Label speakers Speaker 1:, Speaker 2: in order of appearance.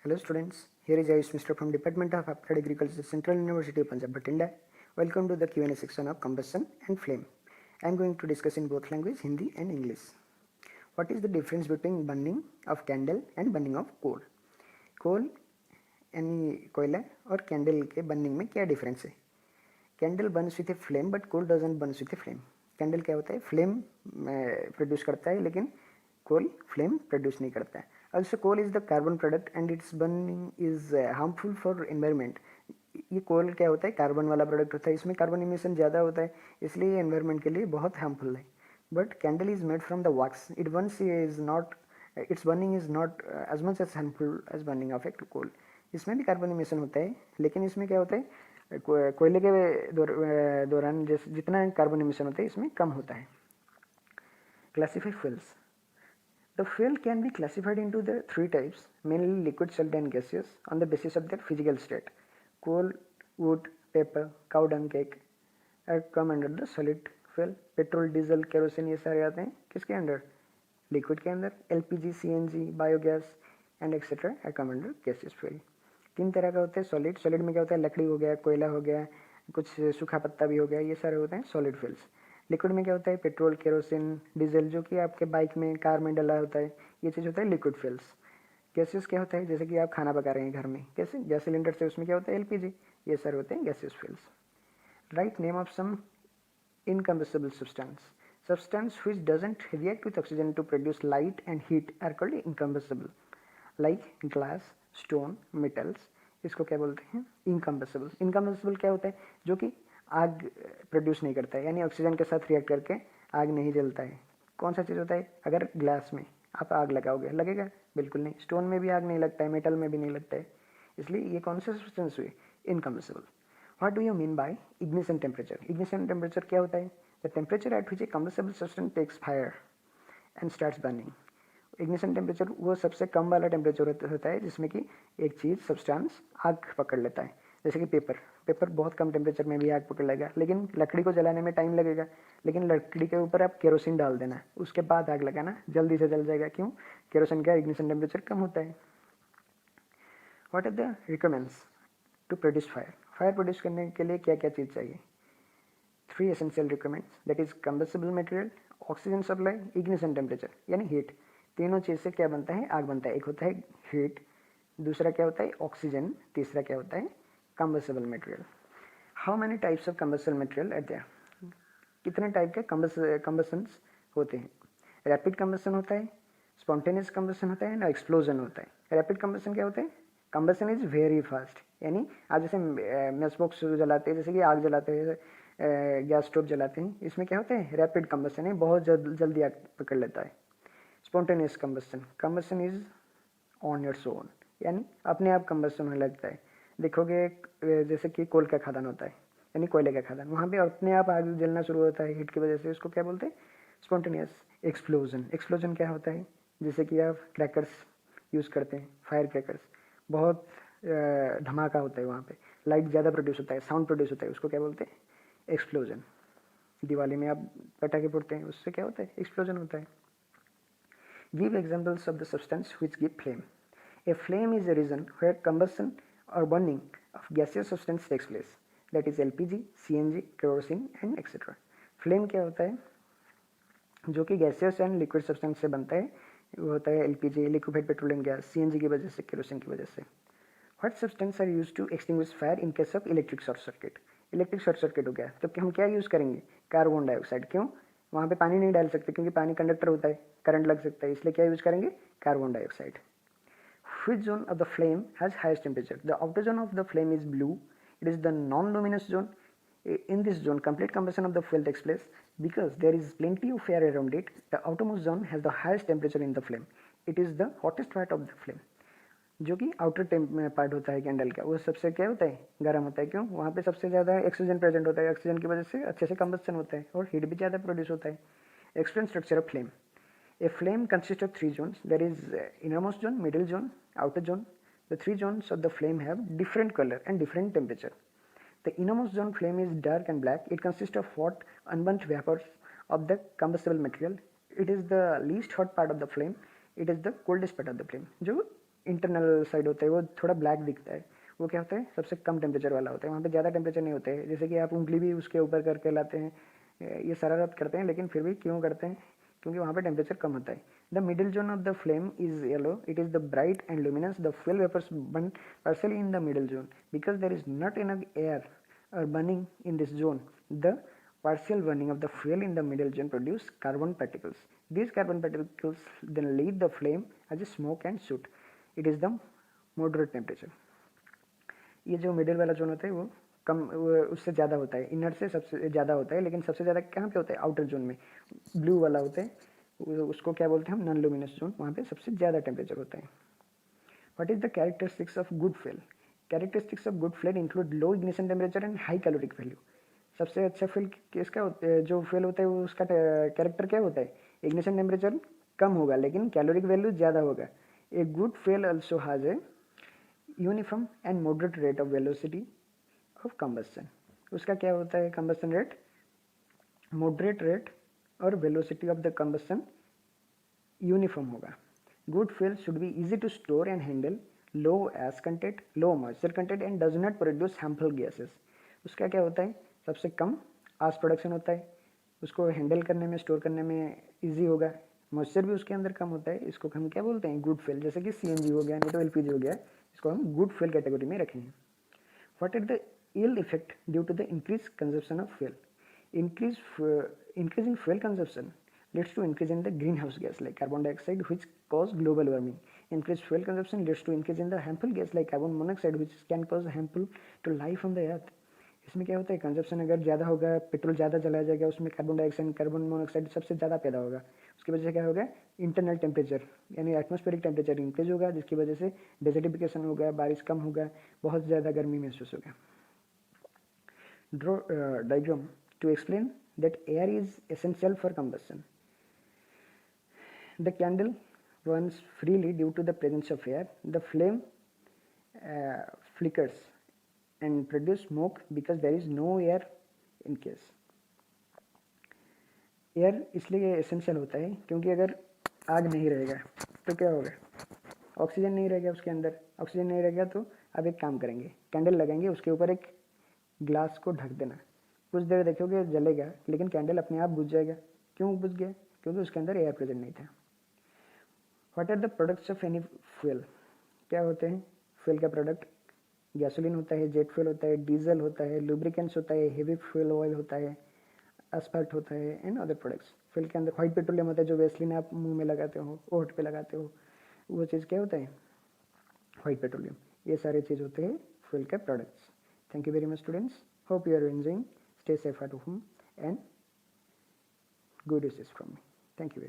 Speaker 1: Hello students, here is Ayush Mr. from Department of Applied Agriculture, Central University of Punjab, Bhatinda. Welcome to the Q&A section of combustion and flame. I am going to discuss in both languages, Hindi and English. What is the difference between burning of candle and burning of coal? कोल यानी कोयला और candle के burning में क्या difference है? Candle burns with a flame but coal doesn't burns with a flame. Candle क्या होता है, फ्लेम प्रोड्यूस करता है लेकिन कोल फ्लेम प्रोड्यूस नहीं करता है. Also coal is the carbon product and its burning is harmful for environment. ये कोल क्या होता है, कार्बन वाला प्रोडक्ट होता है, इसमें कार्बन इमिशन ज़्यादा होता है, इसलिए ये एनवायरनमेंट के लिए बहुत हार्मफुल है. But candle is made from the wax. It burns is not, it's burning is not as much as harmful as burning of a coal. इसमें भी कार्बन इमिशन होता है लेकिन इसमें क्या होता है, कोयले के दौरान जितना कार्बन इमिशन होता है इसमें कम होता है. Classify fuels. The fuel can be classified into the three types, mainly liquid, solid and gaseous, on the basis of their physical state. Coal, wood, paper, cow dung cake are come under the solid fuel. Petrol, diesel, kerosene ये सारे आते हैं किसके under? Liquid के अंदर. LPG, CNG, biogas and etcetera are come under gaseous fuel. तीन तरह का होता है सॉलिड. सॉलिड में क्या होता है, लकड़ी हो गया, कोयला हो गया, कुछ सूखा पत्ता भी हो गया, ये सारे होते हैं सॉलिड फ्यूल्स. लिक्विड में क्या होता है, पेट्रोल, केरोसिन, डीजल जो कि आपके बाइक में, कार में डला होता है, ये चीज़ होता है लिक्विड फ्यूल्स. गैसेस क्या होता है, जैसे कि आप खाना पका रहे हैं घर में, कैसे गैस सिलेंडर से, उसमें क्या होता है एलपीजी, ये सारे होते हैं gases fuels. Right name of some incombustible substance. Substance which doesn't react with oxygen to produce light and heat are called incombustible. Like glass, stone, metals. इसको क्या बोलते हैं, incombustible. Incombustible क्या होता है, जो कि आग प्रोड्यूस नहीं करता है, यानी ऑक्सीजन के साथ रिएक्ट करके आग नहीं जलता है. कौन सा चीज़ होता है, अगर ग्लास में आप आग लगाओगे, लगेगा? बिल्कुल नहीं. स्टोन में भी आग नहीं लगता है, मेटल में भी नहीं लगता है. इसलिए ये कौन सा सब्सटेंस हुई, इनकम्बसिबल. What do you mean by ignition temperature? Ignition temperature क्या होता है? The temperature at which a combustible substance takes fire and starts burning. Ignition temperature वो सबसे कम वाला टेम्परेचर होता है जिसमें कि एक चीज़ सब्सटेंस आग पकड़ लेता है. जैसे कि पेपर बहुत कम टेम्परेचर में भी आग पकड़ लेगा, लेकिन लकड़ी को जलाने में टाइम लगेगा. लेकिन लकड़ी के ऊपर आप केरोसिन डाल देना, उसके बाद आग लगाना, जल्दी से जल जाएगा. क्यों? केरोसिन का इग्निशन टेम्परेचर कम होता है. What are the requirements to produce fire? Fire produce करने के लिए क्या क्या चीज़ चाहिए? 3 essential requirements, that is combustible material, oxygen supply, ignition temperature यानी हीट. तीनों चीज़ से क्या बनता है, आग बनता है. एक होता है हीट, दूसरा क्या होता है ऑक्सीजन, तीसरा क्या होता है combustible material. How many types of combustible material are there? कितने टाइप के कंबस्शंस होते हैं? रैपिड कंबस्शन होता है, स्पॉन्टेनियस कंबस्शन होता है, ना एक्सप्लोजन होता है. रैपिड कंबस्शन क्या होता है, कंबस्शन इज वेरी फास्ट. यानी आप जैसे मैच बॉक्स जलाते हैं, जैसे कि आग जलाते हैं, गैस स्टोव जलाते हैं, इसमें क्या होता है रैपिड कंबस्शन है, बहुत जल्दी आग पकड़ लेता है. Spontaneous combustion, combustion is on your own, यानी अपने आप कंबस्शन होने लगता है. देखोगे जैसे कि कोल का खदान होता है, यानी कोयले का खदान, वहाँ पे अपने आप आग जलना शुरू होता है हीट की वजह से, उसको क्या बोलते हैं स्पॉन्टेनियस. एक्सप्लोजन, एक्सप्लोजन क्या होता है, जैसे कि आप क्रैकर्स यूज़ करते हैं, फायर क्रैकर्स, बहुत धमाका होता है वहाँ पे, लाइट ज़्यादा प्रोड्यूस होता है, साउंड प्रोड्यूस होता है, उसको क्या बोलते हैं एक्सप्लोजन. दिवाली में आप पटाखे फोड़ते हैं, उससे क्या होता है एक्सप्लोजन होता है. Give examples of the substance which give flame. A flame is a region where combustion or burning of gaseous substance takes place. That is LPG, CNG, kerosene and etc. Flame क्या होता है, जो कि gaseous and liquid substance से बनता है, वो होता है LPG, liquefied petroleum gas, CNG की वजह से, केरोसिन की वजह से. What substance are use to extinguish fire in case of electric short circuit? Electric short circuit हो गया तो हम क्या यूज़ करेंगे, कार्बन डाइऑक्साइड. क्यों? वहाँ पे पानी नहीं डाल सकते क्योंकि पानी कंडक्टर होता है, करंट लग सकता है, इसलिए क्या यूज़ करेंगे carbon dioxide. Which zone of the flame has highest temperature? The outer zone of the flame is blue. It is the non-luminous zone. In this zone, complete combustion of the fuel takes place because there is plenty of air around it. The outermost zone has the highest temperature in the flame. It is the hottest part of the flame. जो कि outer part होता है candle का, वो सबसे क्या होता है गर्म होता है. क्यों? वहाँ पे सबसे ज़्यादा ऑक्सीजन प्रेजेंट होता है, ऑक्सीजन की वजह से अच्छे से कंबस्शन होता है और हीट भी ज़्यादा प्रोड्यूस होता है. Explain structure of flame. A flame consists of 3 zones. There is innermost zone, middle zone, outer zone. The 3 zones of the flame have different color and different temperature. The innermost zone flame is dark and black. It consists of hot, unburnt vapors of the combustible material. It is the least hot part of the flame. It is the coldest part of the flame. जो internal side होता है वो थोड़ा black दिखता है, वो क्या होता है सबसे कम टेम्परेचर वाला होता है, वहाँ पे ज़्यादा टेम्परेचर नहीं होते हैं। जैसे कि आप उंगली भी उसके ऊपर करके लाते हैं, ये सारा रात करते हैं, लेकिन फिर भी क्यों करते हैं, क्योंकि वहाँ पे टेम्परेचर कम होता है। The middle zone of the flame is yellow, it is the bright and luminous, the fuel vapours burn partially in the middle zone because there is not enough air or burning in this zone. The partial burning of the fuel in the middle zone produce carbon particles. These carbon particles then lead the flame as a smoke and soot. It is the moderate temperature. ये जो middle वाला zone होता है वो कम, उससे ज़्यादा होता है, इनर से सबसे ज़्यादा होता है, लेकिन सबसे ज़्यादा कहाँ पे होता है, आउटर जोन में ब्लू वाला होता है, उसको क्या बोलते हैं हम, नॉन लुमिनस जोन, वहाँ पे सबसे ज़्यादा टेम्परेचर होता है। What is the characteristics of good fuel? Characteristics of good fuel include low ignition temperature and high caloric value. सबसे अच्छा फ्यूल किसका जो फ्यूल होता है वो उसका कैरेक्टर क्या होता है, इग्निशन टेम्परेचर कम होगा लेकिन कैलोरिक वैल्यू ज़्यादा होगा। A good fuel also has a uniform and moderate rate of velocity of combustion. उसका क्या होता है कंबस्शन रेट, मॉडरेट रेट और velocity of the combustion uniform होगा। Good fuel should be easy to store and handle, low ash content, low moisture content and does not produce harmful gases. उसका क्या होता है, सबसे कम आस प्रोडक्शन होता है, उसको हैंडल करने में, स्टोर करने में इजी होगा, मॉइस्चर भी उसके अंदर कम होता है। इसको हम क्या बोलते हैं, गुड फ्यूल। जैसे कि सीएनजी हो गया, नहीं तो एलपीजी हो गया, इसको हम गुड फ्यूल कैटेगरी में रखेंगे। What is the ill effect due to the increased consumption of fuel? Increasing fuel consumption leads to increase in the greenhouse gas like carbon dioxide, which cause global warming. Increased fuel consumption leads to increase in the harmful gas like carbon monoxide, which can cause harmful to life on the earth. इसमें क्या होता है, consumption अगर ज़्यादा होगा, petrol ज़्यादा जलाया जाएगा, उसमें कार्बन डाइऑक्साइड, कार्बन मोनोऑक्साइड सबसे ज़्यादा पैदा होगा। उसकी वजह से क्या होगा, इंटरनल टेम्परेचर यानी एटमॉस्फेरिक टेम्परेचर इंक्रीज होगा, जिसकी वजह से डेजर्टिफिकेशन होगा, बारिश कम होगा, बहुत ज़्यादा गर्मी महसूस होगा। Draw a diagram to explain that air is essential for combustion. The candle burns freely due to the presence of air. The flame flickers and produce smoke because there is no air in case. Air इसलिए essential होता है क्योंकि अगर आग नहीं रहेगा तो क्या होगा, ऑक्सीजन नहीं रहेगा उसके अंदर, ऑक्सीजन नहीं रहेगा तो अब एक काम करेंगे, कैंडल लगाएंगे, उसके ऊपर एक ग्लास को ढक देना, कुछ देर देखोगे जलेगा लेकिन कैंडल अपने आप बुझ जाएगा। क्यों बुझ गया, क्योंकि उसके अंदर एयर प्रेजेंट नहीं था। What are the products of any fuel? क्या होते हैं फ्यूल का प्रोडक्ट? गैसोलीन होता है, जेट फ्यूल होता है, डीजल होता है, लुब्रिकेंट्स होता है, हेवी फ्यूल ऑयल होता है, एस्फाल्ट होता है एंड अदर प्रोडक्ट्स। फ्यूल के अंदर व्हाइट पेट्रोलियम होता है, जो वेस्लिन आप मुंह में लगाते हो, ओठ पे लगाते हो, वो चीज़ क्या होता है, व्हाइट पेट्रोलियम। ये सारे चीज़ होते हैं फ्यूल के products. Thank you very much students. Hope you are enjoying. Stay safe at home and good wishes from me. Thank you very much.